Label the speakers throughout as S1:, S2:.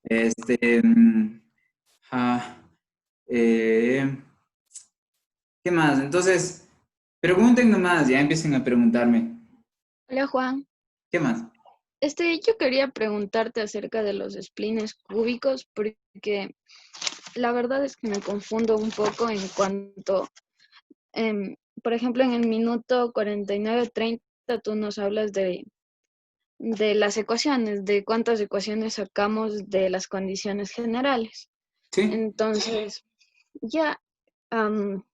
S1: Este, ah, eh, ¿qué más? Entonces, pregunten nomás, ya empiecen a preguntarme.
S2: Hola Juan,
S1: ¿Qué más?
S2: yo quería preguntarte acerca de los splines cúbicos porque la verdad es que me confundo un poco en cuanto, por ejemplo, en el minuto 49:30 tú nos hablas de las ecuaciones, de cuántas ecuaciones sacamos de las condiciones generales.
S1: ¿Sí?
S2: Entonces, ya, am,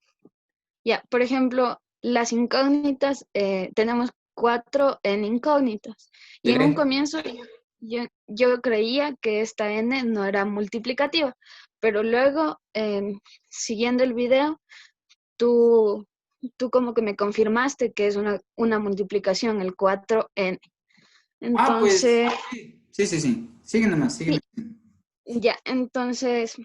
S2: ya, por ejemplo, las incógnitas, tenemos cuatro n incógnitas. Y en un
S1: ¿Sí?
S2: comienzo yo creía que esta n no era multiplicativa, pero luego, siguiendo el video, tú, tú como que me confirmaste que es una multiplicación, el 4n.
S1: Ah, pues,
S2: Entonces,
S1: sí, sí, sí, sí. Sigue nomás, sígueme.
S2: sí, ya, entonces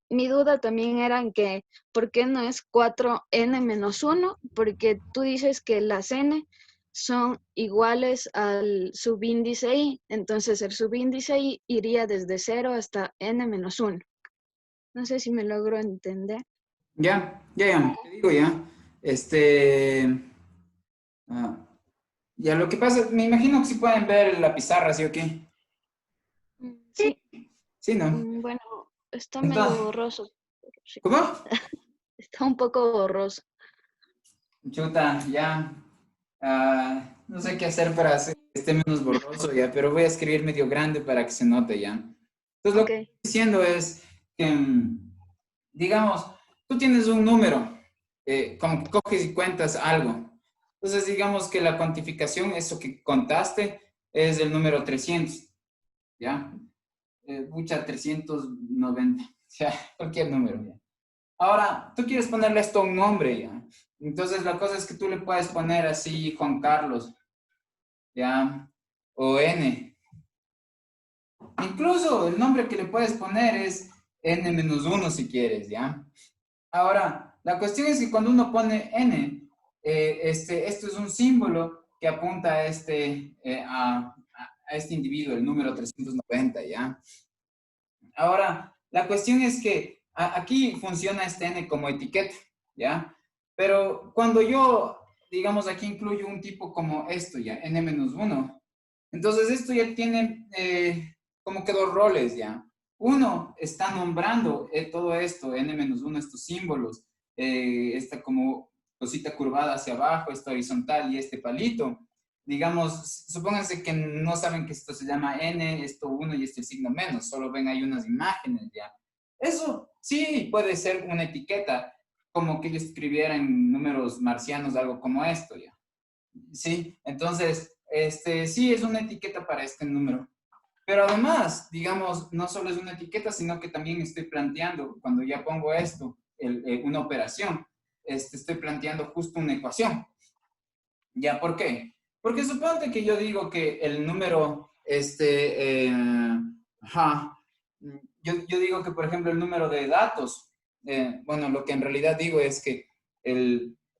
S2: mi duda también era en que, ¿por qué no es 4n-1? Porque tú dices que las n son iguales al subíndice i, entonces el subíndice i iría desde 0 hasta n-1. No sé si me logro entender.
S1: Ya, te digo ya. Este, ah, ya lo que pasa, me imagino que si pueden ver la pizarra, ¿sí o qué?
S2: Sí,
S1: Sí, ¿no?
S2: bueno, está medio
S1: Entonces,
S2: borroso, pero sí,
S1: ¿cómo?
S2: está un poco borroso.
S1: Chuta, ya. No sé qué hacer para hacer que esté menos borroso ya, pero voy a escribir medio grande para que se note ya. Entonces, lo
S2: Ok,
S1: que estoy diciendo es que, digamos, tú tienes un número, como que coges y cuentas algo. Entonces, digamos que la cuantificación, eso que contaste, es el número 300, ¿ya? Mucha 390, ya, cualquier número, ¿ya? Ahora, tú quieres ponerle esto un nombre, ¿ya? Entonces, la cosa es que tú le puedes poner así Juan Carlos, ¿ya? O N. Incluso el nombre que le puedes poner es N-1 si quieres, ¿ya? Ahora, la cuestión es que cuando uno pone N, esto es un símbolo que apunta a este individuo, el número 390, ¿ya? Ahora, la cuestión es que aquí funciona este N como etiqueta, ¿ya? Pero cuando yo, digamos, aquí incluyo un tipo como esto, ¿ya? N-1, entonces esto ya tiene como que dos roles, ¿ya? Uno está nombrando todo esto, N-1, estos símbolos, esta como cosita curvada hacia abajo, esta horizontal y este palito. Digamos, supónganse que no saben que esto se llama N, esto 1 y este signo menos, solo ven ahí unas imágenes, ¿ya? Eso sí puede ser una etiqueta, como que yo escribiera en números marcianos algo como esto, ¿ya? Sí, entonces, sí es una etiqueta para este número. Pero además, digamos, no solo es una etiqueta, sino que también estoy planteando, cuando ya pongo esto, una operación, estoy planteando justo una ecuación. ¿Ya? ¿Por qué? Porque suponte que yo digo que el número, ajá, yo digo que, por ejemplo, el número de datos, bueno, lo que en realidad digo es que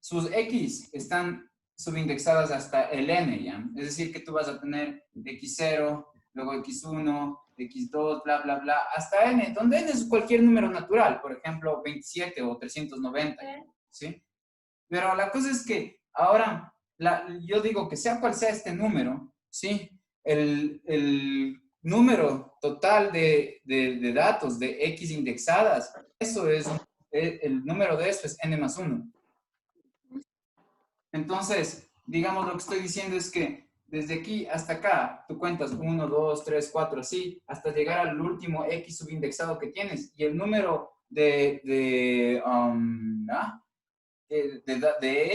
S1: sus X están subindexadas hasta el N, ¿ya? Es decir, que tú vas a tener X0, luego X1, X2, bla, bla, bla, hasta N, donde N es cualquier número natural, por ejemplo, 27 o 390, ¿sí? Pero la cosa es que ahora yo digo que sea cual sea este número, ¿sí? El número total de datos de X indexadas, eso es, el número de eso es n+1. Entonces, digamos, lo que estoy diciendo es que desde aquí hasta acá, tú cuentas 1, 2, 3, 4, así, hasta llegar al último X subindexado que tienes. Y el número de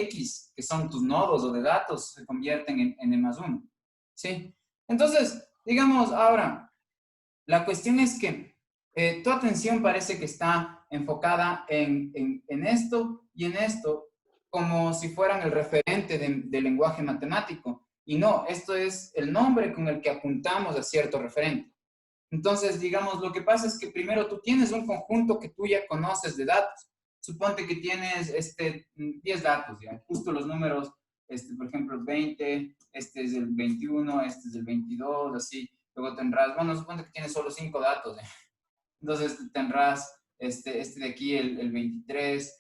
S1: X, que son tus nodos o de datos, se convierten en N+1. ¿Sí? Entonces, digamos, ahora, la cuestión es que tu atención parece que está enfocada en esto y en esto, como si fueran el referente del lenguaje matemático. Y no, esto es el nombre con el que apuntamos a cierto referente. Entonces, digamos, lo que pasa es que primero tú tienes un conjunto que tú ya conoces de datos. Suponte que tienes 10 datos, ¿ya? Justo los números, por ejemplo, 20, este es el 21, este es el 22, así. luego tendrás, bueno, supongo que tienes solo 5 datos, entonces tendrás este de aquí, el 23,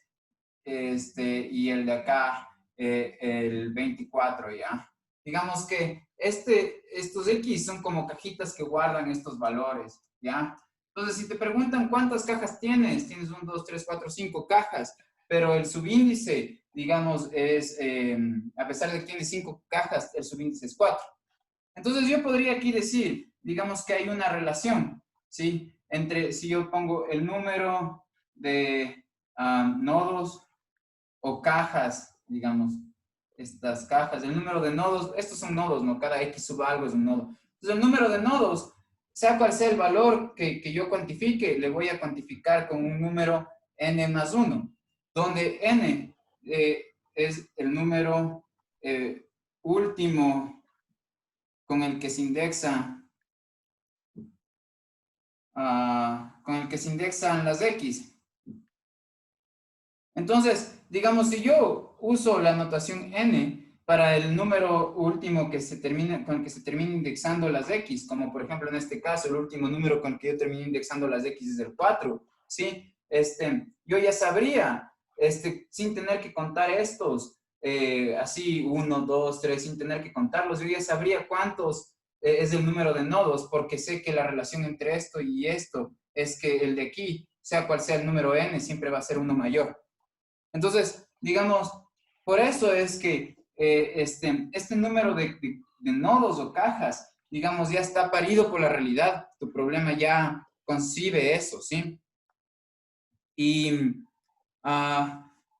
S1: y el de acá, el 24, ¿ya? Digamos que estos X son como cajitas que guardan estos valores, ¿ya? Entonces, si te preguntan cuántas cajas tienes, tienes 1, 2, 3, 4, 5 cajas, pero el subíndice, digamos, es, a pesar de que tiene 5 cajas, el subíndice es 4. Entonces, yo podría aquí decir, digamos que hay una relación, ¿sí? Entre, si yo pongo el número de nodos o cajas, digamos, estas cajas, el número de nodos, estos son nodos, ¿no? Cada X sub algo es un nodo. Entonces, el número de nodos, sea cual sea el valor que yo cuantifique, le voy a cuantificar con un número n más 1, donde n es el número último con el que se indexa, con el que se indexan las X. Entonces, digamos, si yo uso la notación n para el número último que se termina, con el que se termina indexando las X, como por ejemplo en este caso, el último número con el que yo termino indexando las X es el 4, ¿sí? Yo ya sabría, sin tener que contar estos, así 1, 2, 3, sin tener que contarlos, yo ya sabría cuántos es el número de nodos, porque sé que la relación entre esto y esto es que el de aquí, sea cual sea el número n, siempre va a ser uno mayor. Entonces, digamos, por eso es que este número de nodos o cajas, digamos, ya está parido por la realidad. Tu problema ya concibe eso, ¿sí? Y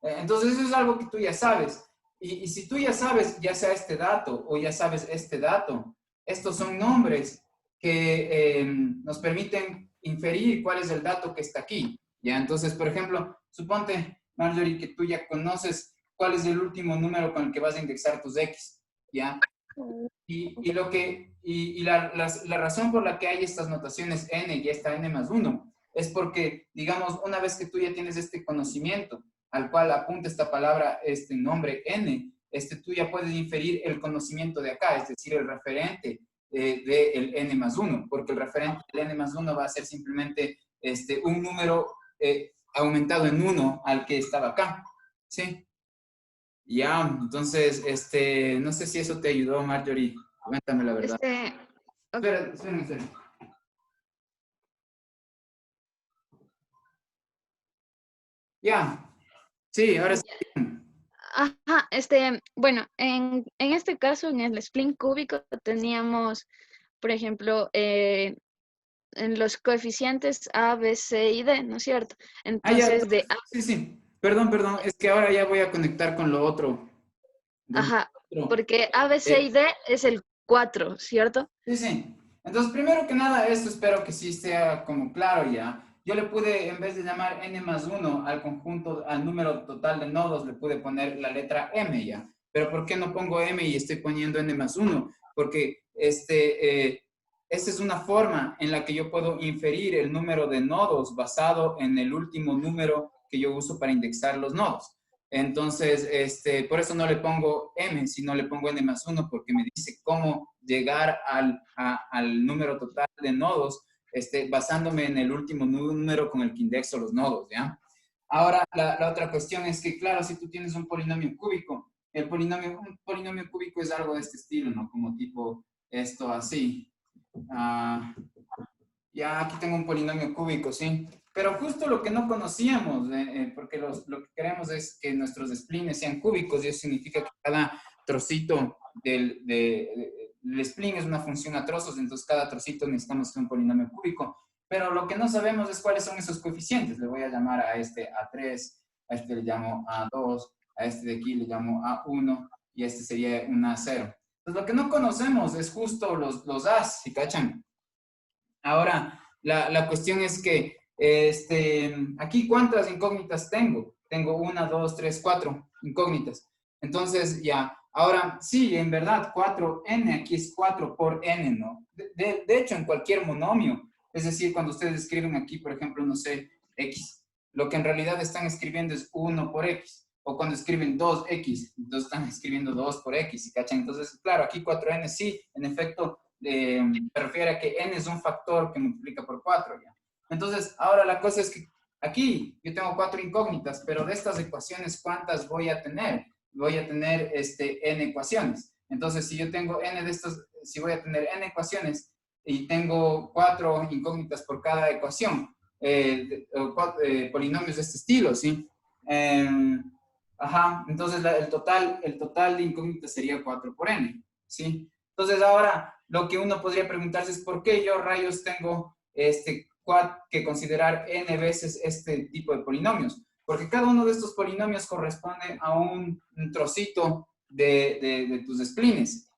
S1: entonces eso es algo que tú ya sabes. Y si tú ya sabes, ya sea este dato o ya sabes este dato, estos son nombres que nos permiten inferir cuál es el dato que está aquí. ¿Ya? Entonces, por ejemplo, suponte, Marjorie, que tú ya conoces cuál es el último número con el que vas a indexar tus X. ¿Ya? La razón por la que hay estas notaciones n y esta n más 1 es porque, digamos, una vez que tú ya tienes este conocimiento al cual apunta esta palabra, este nombre n, tú ya puedes inferir el conocimiento de acá, es decir, el referente del n más 1, porque el referente del n más 1 va a ser simplemente un número aumentado en 1 al que estaba acá, ¿sí? Ya, entonces, no sé si eso te ayudó, Marjorie. Cuéntame la verdad.
S2: Ok.
S1: Espera. Ya, sí, ahora sí.
S2: Ajá, bueno, en este caso, en el spline cúbico, teníamos, por ejemplo, en los coeficientes A, B, C y D, ¿no es cierto?
S1: Ya,
S2: Entonces, de A,
S1: sí. Perdón, es que ahora ya voy a conectar con lo otro. Del
S2: ajá,
S1: otro.
S2: porque A, B, C y D es el 4, ¿cierto?
S1: Sí. Entonces, primero que nada, esto espero que sí sea como claro ya. Yo le pude, en vez de llamar n más 1 al conjunto, al número total de nodos, le pude poner la letra m ya. Pero ¿por qué no pongo m y estoy poniendo n más 1? Porque esta es una forma en la que yo puedo inferir el número de nodos basado en el último número que yo uso para indexar los nodos. Entonces, por eso no le pongo m, sino le pongo n más 1, porque me dice cómo llegar al número total de nodos, basándome en el último número con el que indexo los nodos, ¿ya? Ahora, la otra cuestión es que, claro, si tú tienes un polinomio cúbico, un polinomio cúbico es algo de este estilo, ¿no? Como tipo esto así. Ya aquí tengo un polinomio cúbico, ¿sí? Pero justo lo que no conocíamos, porque lo que queremos es que nuestros splines sean cúbicos, y eso significa que cada trocito del spline es una función a trozos, entonces cada trocito necesitamos un polinomio cúbico. Pero lo que no sabemos es cuáles son esos coeficientes. Le voy a llamar a este A3, a este le llamo A2, a este de aquí le llamo A1, y este sería un A0. Entonces lo que no conocemos es justo los A's, ¿sí cachan? Ahora, la cuestión es que, aquí, ¿cuántas incógnitas tengo? Tengo 1, 2, 3, 4 incógnitas. Entonces, ya, ahora, sí, en verdad, 4n, aquí es 4 por n, ¿no? De hecho, en cualquier monomio, es decir, cuando ustedes escriben aquí, por ejemplo, no sé, x, lo que en realidad están escribiendo es 1 por x, o cuando escriben 2x, entonces están escribiendo 2 por x, ¿sí cachan? Entonces, claro, aquí 4n, sí, en efecto, se refiere a que n es un factor que multiplica por 4, ¿ya? Entonces, ahora la cosa es que aquí yo tengo 4 incógnitas, pero de estas ecuaciones, ¿cuántas voy a tener? Voy a tener n ecuaciones. Entonces, si yo tengo n de estas, si voy a tener n ecuaciones y tengo 4 incógnitas por cada ecuación, polinomios de este estilo, ¿sí? Ajá, entonces el total de incógnitas sería 4 por n, ¿sí? Entonces ahora lo que uno podría preguntarse es ¿por qué yo rayos tengo que considerar n veces este tipo de polinomios? Porque cada uno de estos polinomios corresponde a un trocito de tus splines,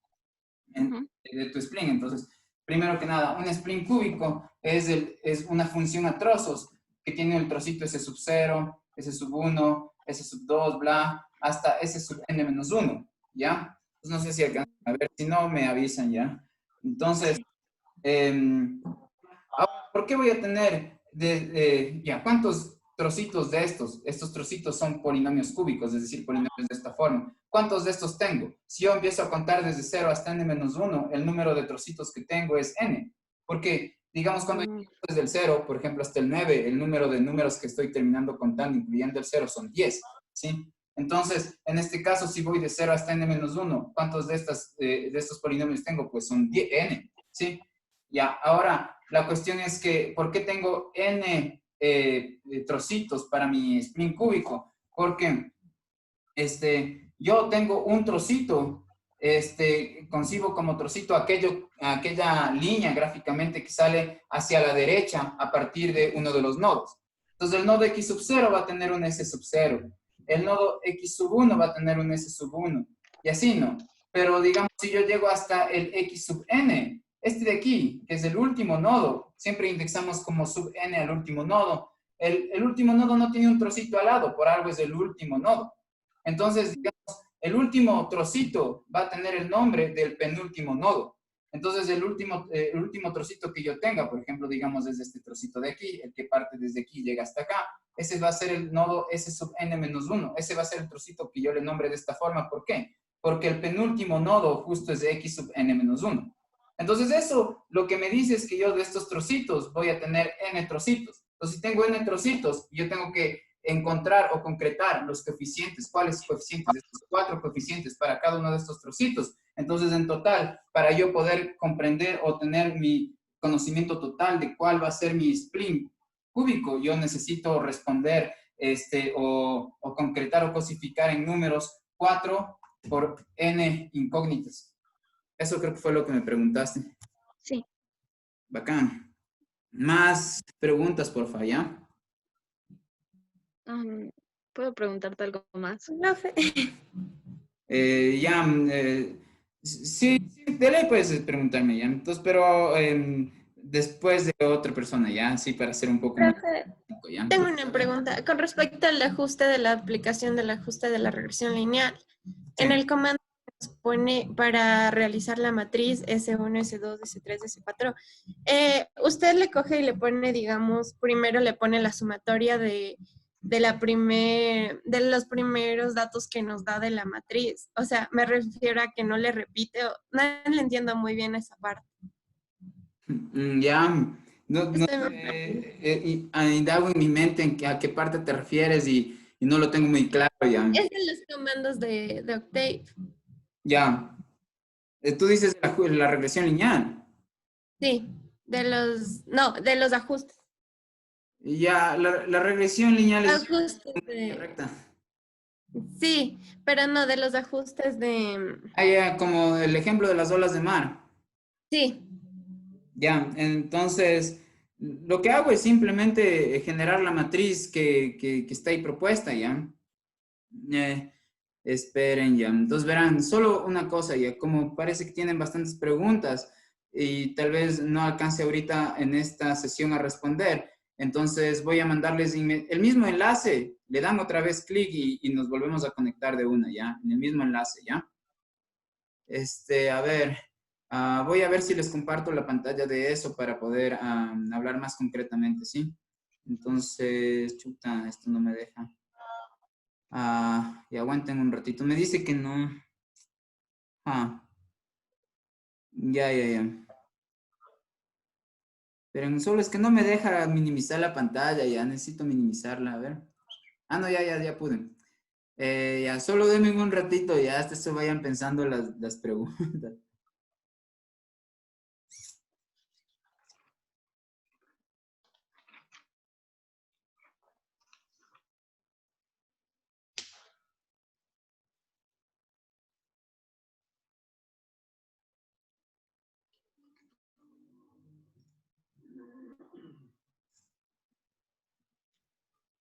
S1: de tu spline. Entonces, primero que nada, un spline cúbico es una función a trozos que tiene el trocito s sub 0, s sub 1, s sub 2, bla, hasta s sub n menos 1, ¿ya? Pues no sé si alcanzan a ver, si no me avisan, ¿ya? Entonces, ahora, ¿por qué voy a tener, ya, cuántos trocitos de estos? Estos trocitos son polinomios cúbicos, es decir, polinomios de esta forma. ¿Cuántos de estos tengo? Si yo empiezo a contar desde 0 hasta n menos 1, el número de trocitos que tengo es n. Porque, digamos, cuando yo desde el 0, por ejemplo, hasta el 9, el número de números que estoy terminando contando, incluyendo el 0, son 10, ¿sí? Entonces, en este caso, si voy de 0 hasta n menos 1, ¿cuántos de estos polinomios tengo? Pues son n, ¿sí? Ya, ahora, la cuestión es que, ¿por qué tengo n trocitos para mi spline cúbico? Porque yo tengo un trocito, concibo como trocito aquella línea gráficamente que sale hacia la derecha a partir de uno de los nodos. Entonces, el nodo x sub 0 va a tener un s sub 0. El nodo x sub 1 va a tener un s sub 1. Y así, ¿no? Pero, digamos, si yo llego hasta el x sub n, este de aquí, que es el último nodo, siempre indexamos como sub n al último nodo. El último nodo no tiene un trocito al lado, por algo es el último nodo. Entonces, digamos, el último trocito va a tener el nombre del penúltimo nodo. Entonces, el último trocito que yo tenga, por ejemplo, digamos desde este trocito de aquí, el que parte desde aquí y llega hasta acá, ese va a ser el nodo S sub n menos 1. Ese va a ser el trocito que yo le nombre de esta forma. ¿Por qué? Porque el penúltimo nodo justo es de x sub n menos 1. Entonces, eso lo que me dice es que yo de estos trocitos voy a tener n trocitos. Entonces, si tengo n trocitos, yo tengo que encontrar o concretar los coeficientes, cuáles coeficientes de estos 4 coeficientes para cada uno de estos trocitos. Entonces, en total, para yo poder comprender o tener mi conocimiento total de cuál va a ser mi spline cúbico, yo necesito responder o concretar o cosificar en números 4 por n incógnitas. Eso creo que fue lo que me preguntaste.
S2: Sí.
S1: Bacán. Más preguntas, por favor, ¿ya?
S2: ¿Puedo preguntarte algo más?
S3: No sé.
S1: Sí, de ley puedes preguntarme, ¿ya? Entonces, pero después de otra persona, ¿ya? Sí, para hacer un poco más. ¿Ya?
S3: Tengo una pregunta con respecto al ajuste de la aplicación del ajuste de la regresión lineal.
S1: Sí.
S3: En el comando nos pone para realizar la matriz S1, S2, S3, S4. Usted le coge y le pone, digamos, primero le pone la sumatoria de los primeros datos que nos da de la matriz. O sea, me refiero a que no le repite, no le entiendo muy bien esa parte.
S1: Ya, no indago en mi mente a qué parte te refieres y no lo tengo muy claro ya.
S3: Es de los comandos de Octave.
S1: Ya. Tú dices la regresión lineal.
S3: Sí, de los ajustes.
S1: Ya, la regresión lineal es
S3: Ajustes
S1: correcta.
S3: Sí, pero no de los ajustes de...
S1: Ah, ya, como el ejemplo de las olas de mar.
S3: Sí.
S1: Ya, entonces, lo que hago es simplemente generar la matriz que está ahí propuesta, ¿ya? Esperen, ya. Entonces, verán, solo una cosa, ya, como parece que tienen bastantes preguntas y tal vez no alcance ahorita en esta sesión a responder, entonces voy a mandarles el mismo enlace, le dan otra vez clic y nos volvemos a conectar de una, ¿ya? En el mismo enlace, ¿ya? A ver... voy a ver si les comparto la pantalla de eso para poder hablar más concretamente, ¿sí? Entonces, chuta, esto no me deja. Y aguanten un ratito. Me dice que no. Ya. Pero solo es que no me deja minimizar la pantalla, ya necesito minimizarla, a ver. Ah, no, ya pude. Ya, solo denme un ratito, ya hasta se vayan pensando las preguntas.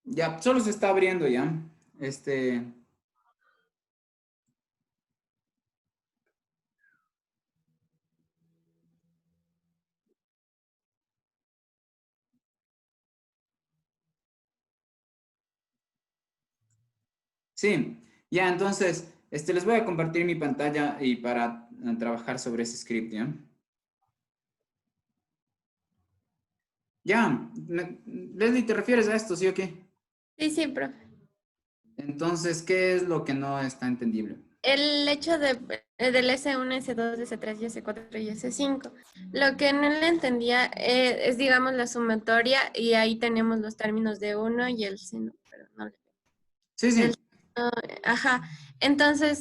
S1: Ya, solo se está abriendo ya. Sí, ya, entonces, les voy a compartir mi pantalla y para trabajar sobre ese script, ¿ya? Ya, Leslie, ¿te refieres a esto, sí o qué?
S3: Sí, sí, profe.
S1: Entonces, ¿qué es lo que no está entendible?
S3: El hecho del S1, S2, S3 y S4 y S5. Lo que no le entendía es, digamos, la sumatoria y ahí tenemos los términos de uno y el seno. Perdón, no le-
S1: Sí,
S3: el
S1: sí.
S3: seno, ajá. Entonces,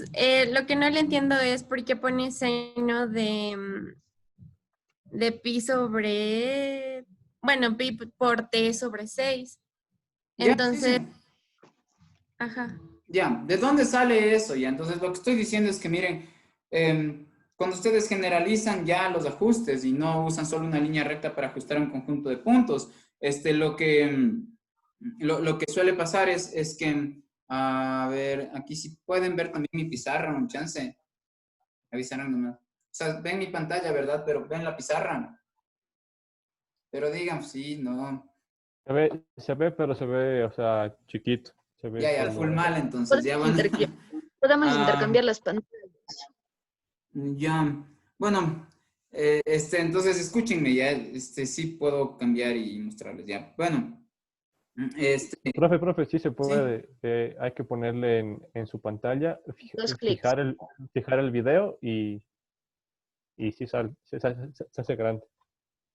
S3: lo que no le entiendo es por qué pone seno de pi sobre, bueno, pi por t sobre 6.
S1: Ya, sí,
S3: Entonces,
S1: sí.
S3: ajá.
S1: Ya, ¿de dónde sale eso? Ya, entonces lo que estoy diciendo es que miren, cuando ustedes generalizan ya los ajustes y no usan solo una línea recta para ajustar un conjunto de puntos, lo que suele pasar es que, a ver, aquí si pueden ver también mi pizarra, un chance, avisaron nomás. O sea, ven mi pantalla, ¿verdad? Pero ven la pizarra. Pero digan, sí, no.
S4: Se ve, pero se ve, o sea, chiquito. Se ve
S1: Ya, full
S4: como...
S1: mal, entonces, ya,
S2: Podemos
S1: bueno.
S2: intercambiar las pantallas.
S1: Ya, bueno, entonces escúchenme, ya, sí puedo cambiar y mostrarles, ya. Bueno,
S4: Profe, sí se
S1: sí,
S4: puede. Hay que ponerle en su pantalla,
S2: Dos clics.
S4: fijar el video y sí se hace grande.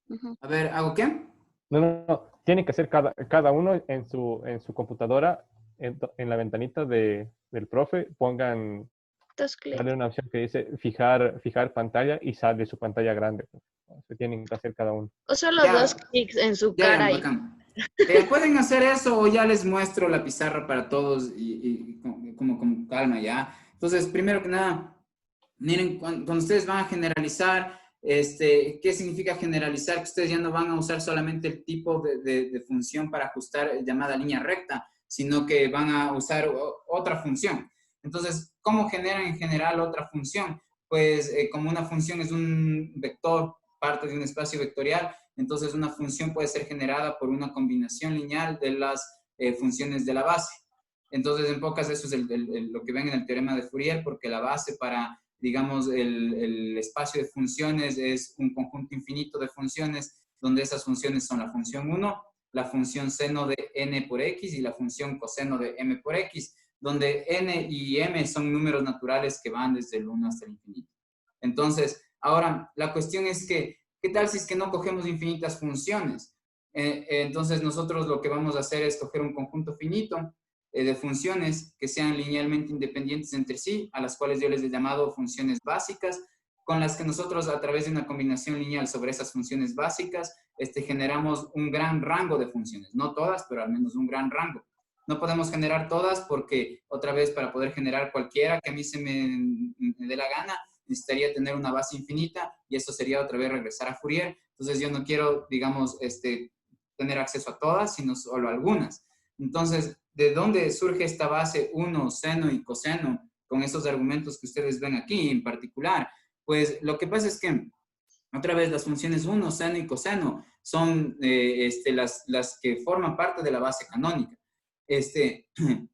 S2: Ujú.
S1: a ver, ¿hago qué?
S4: No. Tiene que hacer cada uno en su computadora, en la ventanita del profe,
S2: Dos
S4: dale
S2: clics.
S4: una opción que dice fijar pantalla y sale su pantalla grande. Se tienen que hacer cada uno.
S2: O solo dos
S1: Ya,
S2: clics en su
S1: ya,
S2: cara y
S1: bacán. Pueden hacer eso o ya les muestro la pizarra para todos y como calma, ya. Entonces, primero que nada, miren, cuando ustedes van a generalizar, ¿qué significa generalizar? Que ustedes ya no van a usar solamente el tipo de función para ajustar llamada línea recta, sino que van a usar otra función. Entonces, ¿cómo generan en general otra función? Pues como una función es un vector, parte de un espacio vectorial, entonces una función puede ser generada por una combinación lineal de las funciones de la base. Entonces, en pocas, eso es lo que ven en el teorema de Fourier, porque la base para, digamos, el espacio de funciones es un conjunto infinito de funciones, donde esas funciones son la función 1, la función seno de n por x y la función coseno de m por x, donde n y m son números naturales que van desde el 1 hasta el infinito. Entonces, ahora, la cuestión es que, ¿qué tal si es que no cogemos infinitas funciones? Entonces, nosotros lo que vamos a hacer es coger un conjunto finito de funciones que sean linealmente independientes entre sí, a las cuales yo les he llamado funciones básicas, con las que nosotros a través de una combinación lineal sobre esas funciones básicas, generamos un gran rango de funciones. No todas, pero al menos un gran rango. No podemos generar todas porque, otra vez, para poder generar cualquiera que a mí se me dé la gana, necesitaría tener una base infinita y eso sería otra vez regresar a Fourier. Entonces yo no quiero, digamos, tener acceso a todas, sino solo a algunas. Entonces, ¿de dónde surge esta base 1, seno y coseno con esos argumentos que ustedes ven aquí en particular? Pues lo que pasa es que, otra vez, las funciones 1, seno y coseno son las que forman parte de la base canónica.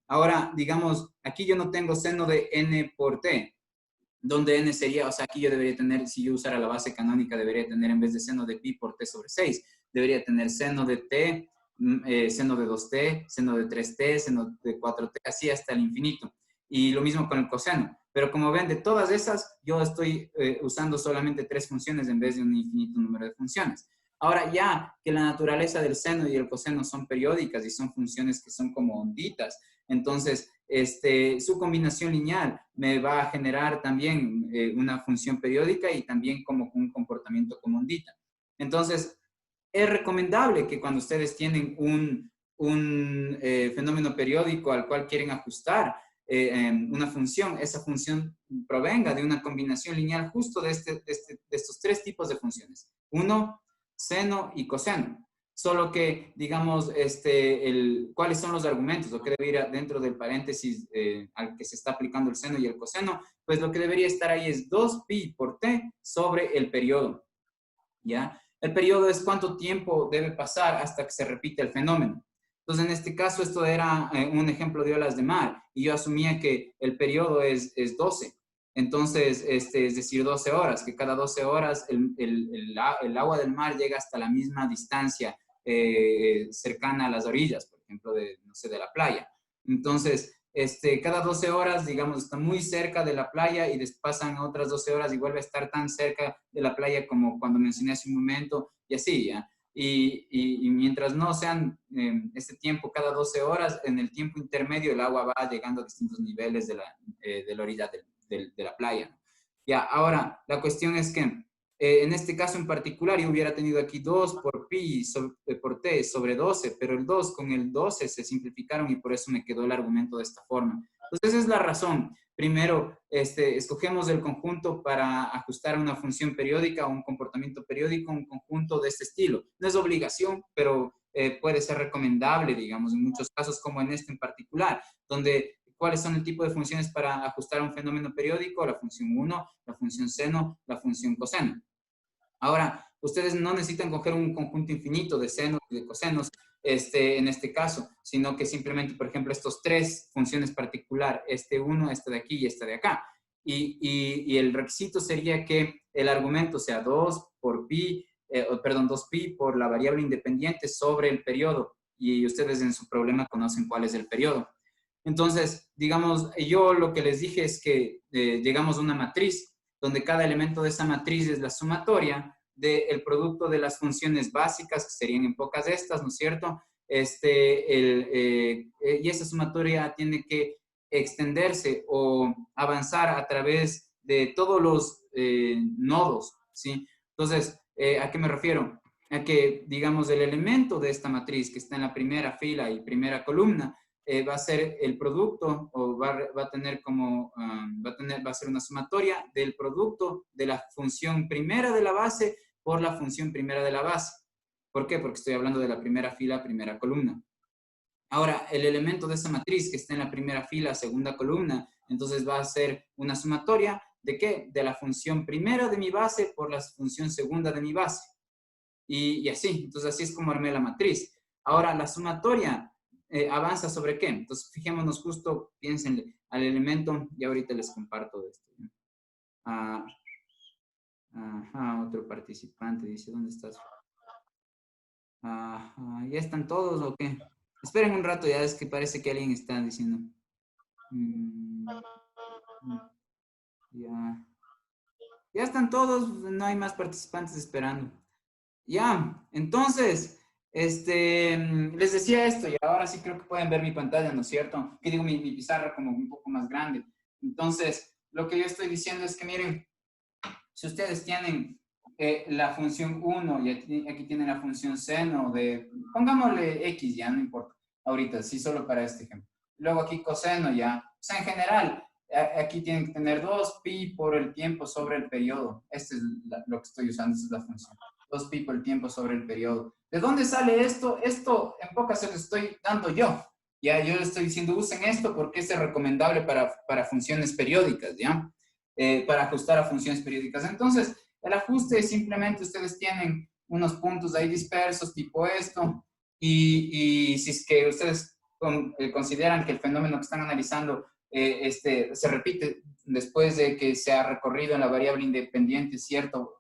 S1: Ahora, digamos, aquí yo no tengo seno de n por t, donde n sería, o sea, aquí yo debería tener, si yo usara la base canónica, debería tener en vez de seno de pi por t sobre 6, debería tener seno de t, seno de 2t, seno de 3t, seno de 4t, así hasta el infinito. Y lo mismo con el coseno. Pero como ven, de todas esas, yo estoy usando solamente 3 funciones en vez de un infinito número de funciones. Ahora, ya que la naturaleza del seno y el coseno son periódicas y son funciones que son como onditas, entonces su combinación lineal me va a generar también una función periódica y también como un comportamiento como ondita. Entonces, es recomendable que cuando ustedes tienen un fenómeno periódico al cual quieren ajustar una función, esa función provenga de una combinación lineal justo de estos tres tipos de funciones. Uno, seno y coseno. Solo que, digamos, cuáles son los argumentos, o qué debe ir dentro del paréntesis al que se está aplicando el seno y el coseno, pues lo que debería estar ahí es 2pi por t sobre el periodo, ¿ya? El periodo es cuánto tiempo debe pasar hasta que se repite el fenómeno. Entonces, en este caso, esto era un ejemplo de olas de mar, y yo asumía que el periodo es 12. Entonces, es decir, 12 horas, que cada 12 horas el agua del mar llega hasta la misma distancia cercana a las orillas, por ejemplo, no sé, de la playa. Entonces, cada 12 horas, digamos, está muy cerca de la playa y después pasan otras 12 horas y vuelve a estar tan cerca de la playa como cuando mencioné hace un momento, y así, ¿ya? Y mientras no sean este tiempo cada 12 horas, en el tiempo intermedio el agua va llegando a distintos niveles de la orilla de la playa. Ya, ahora, la cuestión es que en este caso en particular yo hubiera tenido aquí 2 por pi por t sobre 12, pero el 2 con el 12 se simplificaron y por eso me quedó el argumento de esta forma. Entonces esa es la razón. Primero, escogemos el conjunto para ajustar una función periódica o un comportamiento periódico, un conjunto de este estilo. No es obligación, pero puede ser recomendable, digamos, en muchos casos como en este en particular, donde ¿cuáles son el tipo de funciones para ajustar a un fenómeno periódico? La función 1, la función seno, la función coseno. Ahora, ustedes no necesitan coger un conjunto infinito de senos y de cosenos en este caso, sino que simplemente, por ejemplo, estos tres funciones particular, uno, de aquí y de acá. Y el requisito sería que el argumento sea 2 por pi, 2pi por la variable independiente sobre el periodo. Y ustedes en su problema conocen cuál es el periodo. Entonces, digamos, yo lo que les dije es que llegamos a una matriz donde cada elemento de esa matriz es la sumatoria del producto de las funciones básicas, que serían en pocas estas, ¿no es cierto? Y esa sumatoria tiene que extenderse o avanzar a través de todos los nodos, ¿sí? Entonces, ¿a qué me refiero? A que, digamos, el elemento de esta matriz que está en la primera fila y primera columna va a ser el producto o va a tener como, va a ser una sumatoria del producto de la función primera de la base por la función primera de la base. ¿Por qué? Porque estoy hablando de la primera fila, primera columna. Ahora, el elemento de esa matriz que está en la primera fila, segunda columna, entonces va a ser una sumatoria ¿de qué? De la función primera de mi base por la función segunda de mi base. Y así, entonces así es como armé la matriz. Ahora, la sumatoria avanza sobre qué. Entonces, fijémonos justo, piensen al elemento, y ahorita les comparto de esto. Otro participante dice, ¿dónde estás? ¿Ya están todos o qué? Esperen un rato, ya es que parece que alguien está diciendo. Ya están todos, no hay más participantes esperando. Ya, entonces, les decía esto y ahora sí creo que pueden ver mi pantalla, ¿no es cierto? Que digo, mi pizarra como un poco más grande. Entonces, lo que yo estoy diciendo es que miren, si ustedes tienen la función 1 y aquí tienen la función seno de, pongámosle x ya, no importa, ahorita, sí, solo para este ejemplo. Luego aquí coseno ya, o sea, en general, aquí tienen que tener 2pi por el tiempo sobre el periodo. Este es lo que estoy usando, esta es la función. 2pi por el tiempo sobre el periodo. ¿De dónde sale esto? Esto en pocas se lo estoy dando yo. Ya, yo les estoy diciendo, usen esto porque es recomendable para funciones periódicas, ¿ya? Para ajustar a funciones periódicas. Entonces, el ajuste es simplemente ustedes tienen unos puntos ahí dispersos, tipo esto, y si es que ustedes consideran que el fenómeno que están analizando se repite después de que se ha recorrido en la variable independiente cierto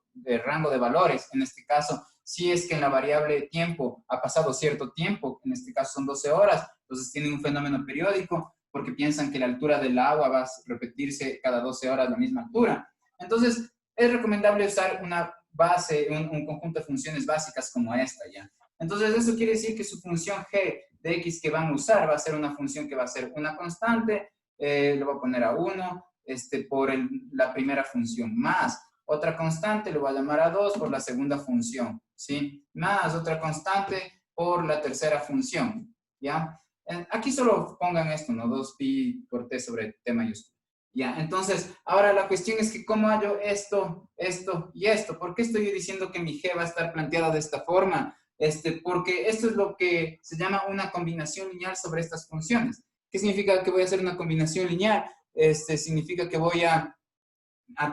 S1: rango de valores, en este caso, si es que en la variable tiempo ha pasado cierto tiempo, en este caso son 12 horas, entonces tienen un fenómeno periódico porque piensan que la altura del agua va a repetirse cada 12 horas la misma altura. Entonces, es recomendable usar una base, un conjunto de funciones básicas como esta, ¿ya? Entonces, eso quiere decir que su función g de x que van a usar va a ser una función que va a ser una constante, lo voy a poner a 1, por la primera función, más otra constante, lo voy a llamar a 2 por la segunda función, ¿sí? Más otra constante por la tercera función, ¿ya? Aquí solo pongan esto, ¿no? 2pi por t sobre t mayúscula. Ya, entonces, ahora la cuestión es que cómo hallo esto, esto y esto. ¿Por qué estoy diciendo que mi G va a estar planteada de esta forma? Porque esto es lo que se llama una combinación lineal sobre estas funciones. ¿Qué significa que voy a hacer una combinación lineal? Significa que voy a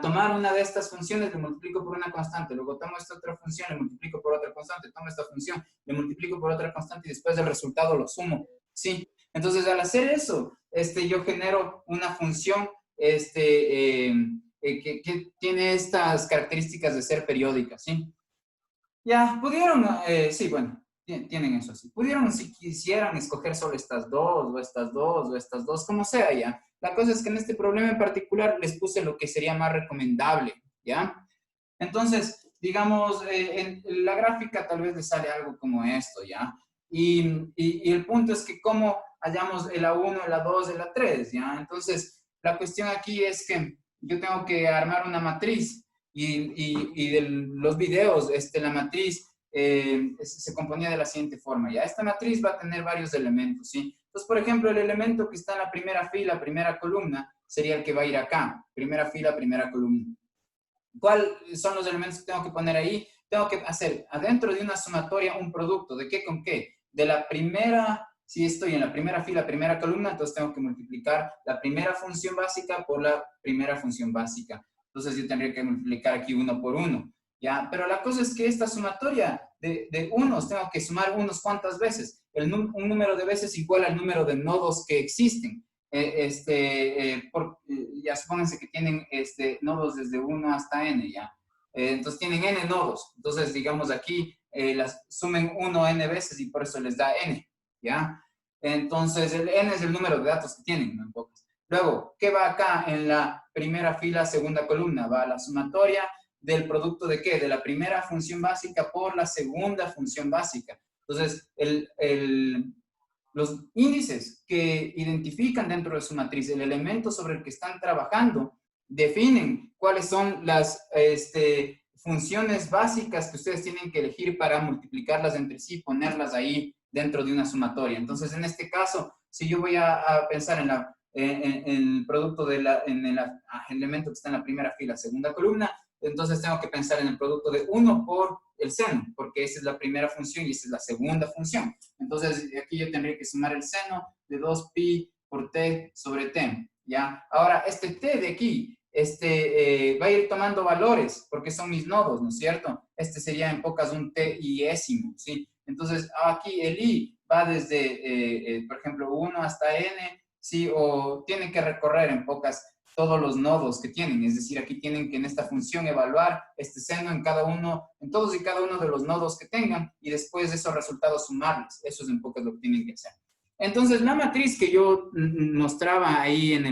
S1: tomar una de estas funciones, le multiplico por una constante, luego tomo esta otra función, le multiplico por otra constante, tomo esta función, le multiplico por otra constante y después del resultado lo sumo, ¿sí? Entonces, al hacer eso, yo genero una función que tiene estas características de ser periódica, ¿sí? Ya, pudieron, sí, bueno, tienen eso así. Pudieron, si quisieran, escoger solo estas dos, o estas dos, o estas dos, como sea, ya. La cosa es que en este problema en particular les puse lo que sería más recomendable, ¿ya? Entonces, digamos, en la gráfica tal vez les sale algo como esto, ¿ya? Y el punto es que cómo hallamos el A1, el A2, el A3, ¿ya? Entonces, la cuestión aquí es que yo tengo que armar una matriz y de los videos, la matriz se componía de la siguiente forma, ¿ya? Esta matriz va a tener varios elementos, ¿sí? Entonces, por ejemplo, el elemento que está en la primera fila, primera columna, sería el que va a ir acá, primera fila, primera columna. ¿Cuáles son los elementos que tengo que poner ahí? Tengo que hacer adentro de una sumatoria un producto. ¿De qué con qué? De la primera, si estoy en la primera fila, primera columna, entonces tengo que multiplicar la primera función básica por la primera función básica. Entonces yo tendría que multiplicar aquí uno por uno, ¿ya? Pero la cosa es que esta sumatoria de unos tengo que sumar unos cuantas veces. Un número de veces igual al número de nodos que existen. Ya supónganse que tienen nodos desde 1 hasta n, ¿ya? Entonces tienen n nodos. Entonces, digamos aquí, las sumen 1 n veces y por eso les da n, ¿ya? Entonces, el n es el número de datos que tienen, ¿no? En pocas. Luego, ¿qué va acá en la primera fila, segunda columna? Va la sumatoria del producto de ¿qué? De la primera función básica por la segunda función básica. Entonces, los índices que identifican dentro de su matriz el elemento sobre el que están trabajando definen cuáles son las funciones básicas que ustedes tienen que elegir para multiplicarlas entre sí y ponerlas ahí dentro de una sumatoria. Entonces, en este caso, si yo voy a pensar en el producto en el elemento que está en la primera fila, segunda columna, entonces tengo que pensar en el producto de 1 por el seno, porque esa es la primera función y esa es la segunda función. Entonces, aquí yo tendría que sumar el seno de 2pi por t sobre t, ¿ya? Ahora, este t de aquí, va a ir tomando valores, porque son mis nodos, ¿no es cierto? Sería en pocas un t iésimo, ¿sí? Entonces, aquí el i va desde, por ejemplo, 1 hasta n, ¿sí? O tiene que recorrer en pocas todos los nodos que tienen, es decir, aquí tienen que en esta función evaluar este seno en todos y cada uno de los nodos que tengan y después de esos resultados sumarlos. Eso es en pocas lo que tienen que hacer. Entonces, la matriz que yo mostraba ahí en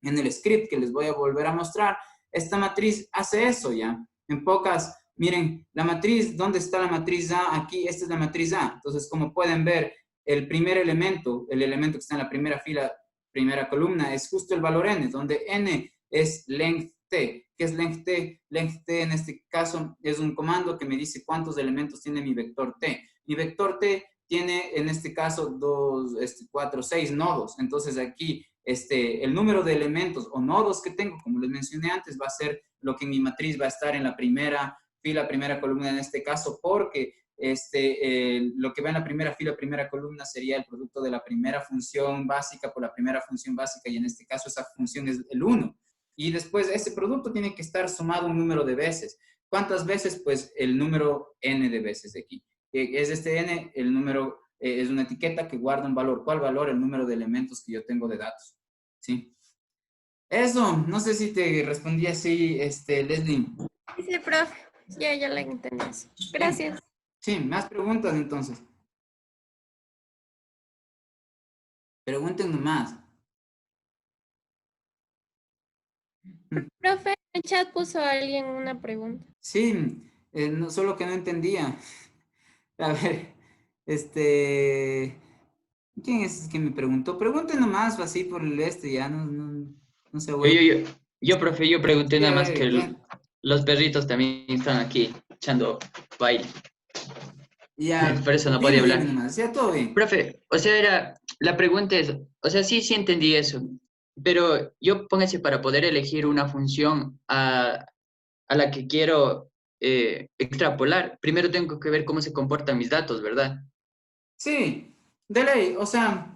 S1: el script que les voy a volver a mostrar, esta matriz hace eso ya. En pocas, miren, la matriz, ¿dónde está la matriz A? Aquí, esta es la matriz A. Entonces, como pueden ver, el primer elemento, el elemento que está en la primera fila, primera columna, es justo el valor n, donde n es length t. ¿Qué es length t? Length t en este caso es un comando que me dice cuántos elementos tiene mi vector t. Mi vector t tiene en este caso 2, 4, 6 nodos. Entonces aquí el número de elementos o nodos que tengo, como les mencioné antes, va a ser lo que en mi matriz va a estar en la primera fila, primera columna en este caso, porque lo que va en la primera fila, primera columna sería el producto de la primera función básica por la primera función básica y en este caso esa función es el 1. Y después ese producto tiene que estar sumado un número de veces. ¿Cuántas veces? Pues el número n de veces de aquí. Es n, el número es una etiqueta que guarda un valor. ¿Cuál valor? El número de elementos que yo tengo de datos. ¿Sí? Eso, no sé si te respondí así, Leslie.
S3: Sí, profe. Ya la entendí. Gracias.
S1: Sí, más preguntas entonces. Pregunten nomás.
S3: Profe, el chat puso alguien una pregunta.
S1: Sí, solo que no entendía. A ver, este, ¿quién es que me preguntó? Pregunte nomás, así por el ya, no se
S5: Yo,
S1: vuelve.
S5: yo, yo, profe, yo pregunté
S1: Sí, a
S5: nada más
S1: ver,
S5: que
S1: ¿quién?
S5: los perritos también están aquí echando baile.
S1: Ya,
S5: Por eso no podía
S1: dime
S5: hablar.
S1: nomás, ya todo bien.
S5: Profe, o sea, la pregunta es, o sea, sí entendí eso, pero yo póngase para poder elegir una función a la que quiero extrapolar, primero tengo que ver cómo se comportan mis datos, ¿verdad?
S1: Sí, de ley, o sea,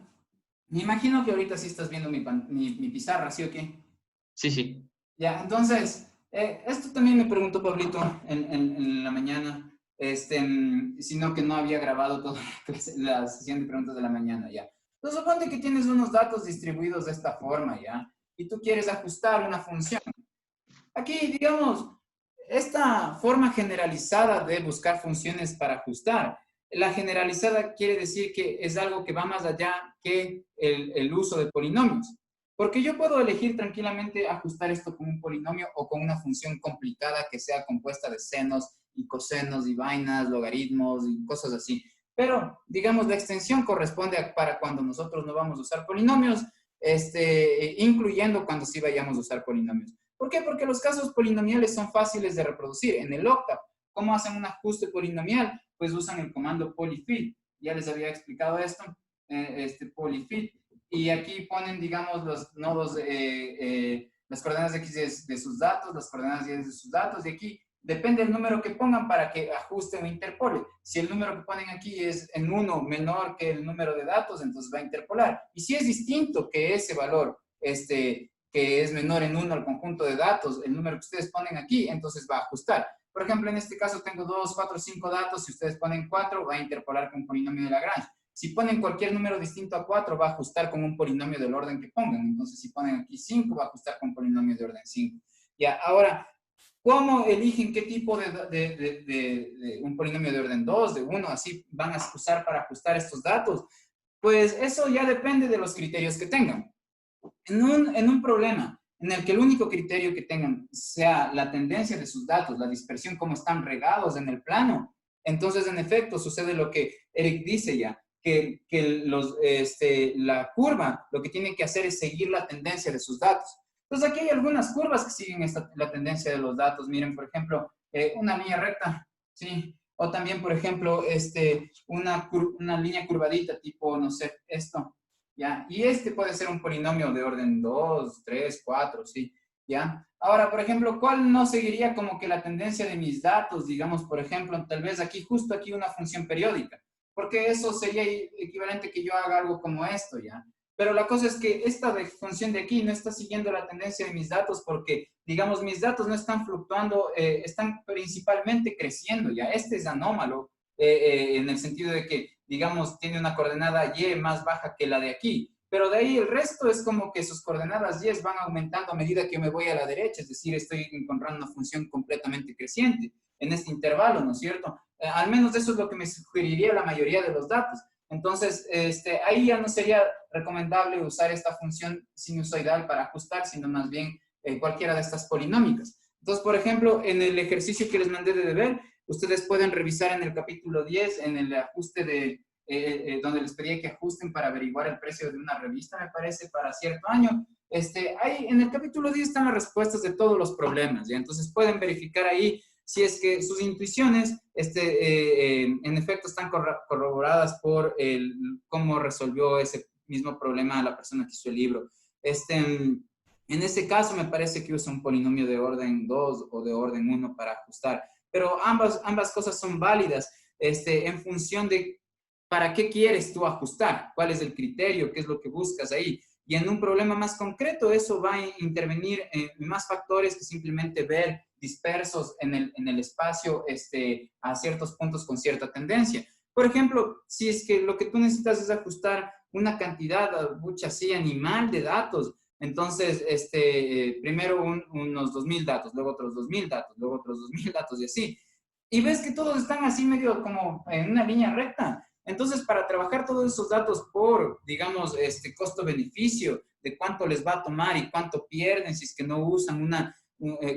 S1: me imagino que ahorita sí estás viendo mi pizarra, ¿sí o qué?
S5: Sí, sí.
S1: Ya, entonces, esto también me preguntó Pablito en la mañana, sino que no había grabado toda la sesión de preguntas de la mañana, ya. Entonces, suponte que tienes unos datos distribuidos de esta forma, ya, y tú quieres ajustar una función. Aquí, digamos, esta forma generalizada de buscar funciones para ajustar, la generalizada quiere decir que es algo que va más allá que el uso de polinomios. Porque yo puedo elegir tranquilamente ajustar esto con un polinomio o con una función complicada que sea compuesta de senos y cosenos y vainas, logaritmos y cosas así. Pero, digamos, la extensión corresponde para cuando nosotros no vamos a usar polinomios, incluyendo cuando sí vayamos a usar polinomios. ¿Por qué? Porque los casos polinomiales son fáciles de reproducir. En el octave, ¿cómo hacen un ajuste polinomial? Pues usan el comando polyfit. Ya les había explicado esto, polyfit. Y aquí ponen, digamos, los nodos, las coordenadas X de sus datos, las coordenadas Y de sus datos, y aquí depende del número que pongan para que ajuste o interpole. Si el número que ponen aquí es en 1 menor que el número de datos, entonces va a interpolar. Y si es distinto que ese valor, que es menor en 1 al conjunto de datos, el número que ustedes ponen aquí, entonces va a ajustar. Por ejemplo, en este caso tengo 2, 4, 5 datos, si ustedes ponen 4, va a interpolar con un polinomio de Lagrange. Si ponen cualquier número distinto a 4, va a ajustar con un polinomio del orden que pongan. Entonces, si ponen aquí 5, va a ajustar con un polinomio de orden 5. Ya, ahora, ¿cómo eligen qué tipo de un polinomio de orden 2, de 1, así van a usar para ajustar estos datos? Pues eso ya depende de los criterios que tengan. En un problema en el que el único criterio que tengan sea la tendencia de sus datos, la dispersión, cómo están regados en el plano, entonces en efecto sucede lo que Eric dice ya, que la curva lo que tiene que hacer es seguir la tendencia de sus datos. Entonces aquí hay algunas curvas que siguen la tendencia de los datos. Miren, por ejemplo, una línea recta, ¿sí? O también, por ejemplo, una línea curvadita, tipo, no sé, esto, ¿ya? Y este puede ser un polinomio de orden 2, 3, 4, ¿sí? ¿Ya? Ahora, por ejemplo, ¿cuál no seguiría como que la tendencia de mis datos? Digamos, por ejemplo, tal vez aquí, justo aquí una función periódica, porque eso sería equivalente que yo haga algo como esto, ¿ya? Pero la cosa es que esta función de aquí no está siguiendo la tendencia de mis datos porque, digamos, mis datos no están fluctuando, están principalmente creciendo, ¿ya? Este es anómalo en el sentido de que, digamos, tiene una coordenada Y más baja que la de aquí. Pero de ahí el resto es como que sus coordenadas Y van aumentando a medida que yo me voy a la derecha, es decir, estoy encontrando una función completamente creciente en este intervalo, ¿no es cierto? Al menos eso es lo que me sugeriría la mayoría de los datos. Entonces, ahí ya no sería recomendable usar esta función sinusoidal para ajustar, sino más bien cualquiera de estas polinómicas. Entonces, por ejemplo, en el ejercicio que les mandé de deber, ustedes pueden revisar en el capítulo 10, en el ajuste donde les pedía que ajusten para averiguar el precio de una revista, me parece, para cierto año. Ahí en el capítulo 10 están las respuestas de todos los problemas, ¿ya? Entonces pueden verificar ahí si es que sus intuiciones en efecto están corroboradas por cómo resolvió ese mismo problema la persona que hizo el libro. En este caso me parece que usa un polinomio de orden 2 o de orden 1 para ajustar, pero ambas cosas son válidas en función de para qué quieres tú ajustar, cuál es el criterio, qué es lo que buscas ahí. Y en un problema más concreto, eso va a intervenir en más factores que simplemente ver dispersos en el espacio a ciertos puntos con cierta tendencia. Por ejemplo, si es que lo que tú necesitas es ajustar una cantidad, mucha así, animal de datos, entonces, primero unos 2.000 datos, luego otros 2.000 datos, luego otros 2.000 datos y así. Y ves que todos están así medio como en una línea recta. Entonces, para trabajar todos esos datos por, digamos, costo-beneficio, de cuánto les va a tomar y cuánto pierden si es que no usan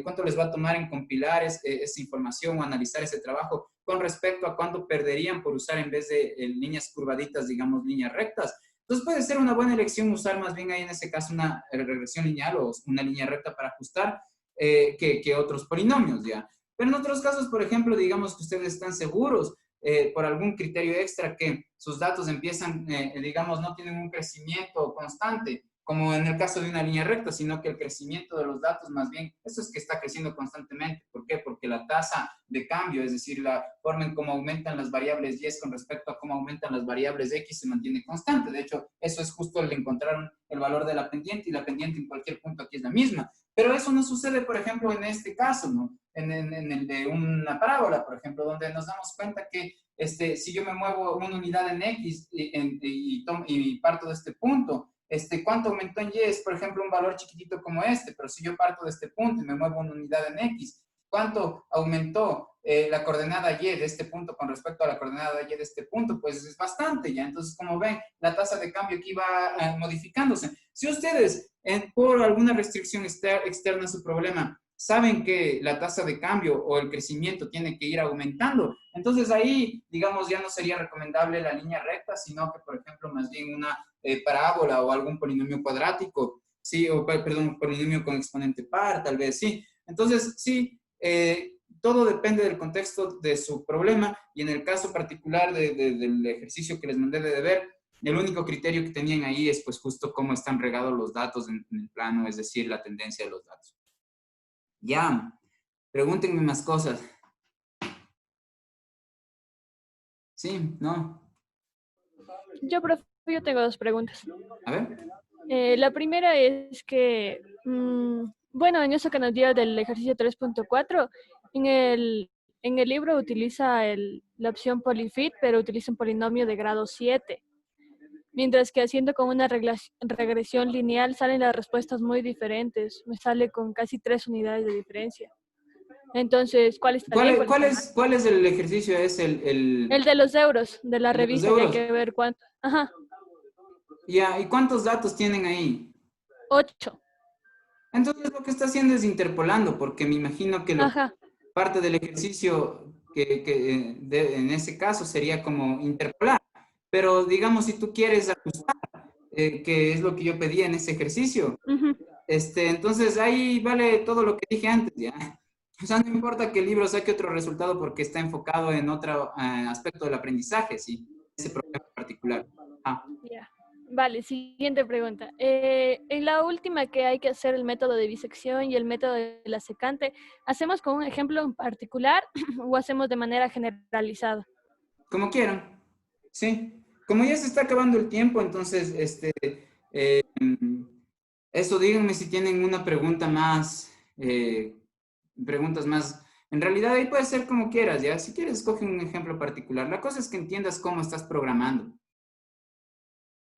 S1: cuánto les va a tomar en compilar esa información o analizar ese trabajo con respecto a cuánto perderían por usar en vez de líneas curvaditas, digamos, líneas rectas. Entonces puede ser una buena elección usar más bien ahí en ese caso una regresión lineal o una línea recta para ajustar que otros polinomios, ¿ya? Pero en otros casos, por ejemplo, digamos que ustedes están seguros por algún criterio extra que sus datos empiezan, digamos, no tienen un crecimiento constante, como en el caso de una línea recta, sino que el crecimiento de los datos, más bien, eso es que está creciendo constantemente. ¿Por qué? Porque la tasa de cambio, es decir, la forma en cómo aumentan las variables y con respecto a cómo aumentan las variables x se mantiene constante. De hecho, eso es justo el encontrar el valor de la pendiente, y la pendiente en cualquier punto aquí es la misma. Pero eso no sucede, por ejemplo, en este caso, ¿no? En el de una parábola, por ejemplo, donde nos damos cuenta que si yo me muevo una unidad en x y parto de este punto, ¿cuánto aumentó en y? Es, por ejemplo, un valor chiquitito como pero si yo parto de este punto y me muevo una unidad en x, ¿cuánto aumentó la coordenada y de este punto con respecto a la coordenada y de este punto? Pues es bastante, ¿ya? Entonces, como ven, la tasa de cambio aquí va modificándose. Si ustedes, por alguna restricción externa a su problema, saben que la tasa de cambio o el crecimiento tiene que ir aumentando, entonces ahí, digamos, ya no sería recomendable la línea recta, sino que, por ejemplo, más bien una parábola o algún polinomio cuadrático, sí, o perdón, polinomio con exponente par, tal vez, sí. Entonces, sí, todo depende del contexto de su problema, y en el caso particular del ejercicio que les mandé de deber, el único criterio que tenían ahí es pues justo cómo están regados los datos en el plano, es decir, la tendencia de los datos. Ya, pregúntenme más cosas. Sí, no.
S6: Profe, yo tengo dos preguntas.
S1: A ver.
S6: La primera es que, bueno, en eso que nos dio del ejercicio 3.4, en el libro utiliza la opción polyfit, pero utiliza un polinomio de grado 7. Mientras que haciendo con una regresión lineal salen las respuestas muy diferentes. Me sale con casi 3 unidades de diferencia. Entonces, ¿cuál está bien?
S1: ¿Cuál es el ejercicio? Es el
S6: de los euros, de la
S1: ¿el de los
S6: revista, que hay
S1: euros?
S6: que ver cuánto. Ajá,
S1: Ya, ¿y cuántos datos tienen ahí?
S6: 8.
S1: Entonces lo que está haciendo es interpolando, porque me imagino que
S6: Ajá.
S1: parte del ejercicio en ese caso sería como interpolar. Pero digamos, si tú quieres ajustar, que es lo que yo pedía en ese ejercicio,
S6: Ujú.
S1: entonces ahí vale todo lo que dije antes, ¿ya? O sea, no importa que el libro saque otro resultado porque está enfocado en otro aspecto del aprendizaje, ¿sí? Ese problema particular.
S6: Ya. Vale, siguiente pregunta. En la última, que hay que hacer el método de bisección y el método de la secante, ¿hacemos con un ejemplo en particular o hacemos de manera generalizada?
S1: Como quieran, sí. Como ya se está acabando el tiempo, entonces, eso, díganme si tienen una pregunta más, preguntas más. En realidad ahí puede ser como quieras, ¿ya? Si quieres, escoge un ejemplo particular. La cosa es que entiendas cómo estás programando.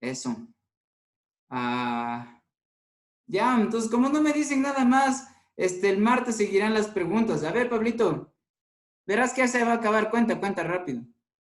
S1: Eso. Ya, entonces, como no me dicen nada más, el martes seguirán las preguntas. A ver, Pablito, verás que ya se va a acabar. Cuenta rápido.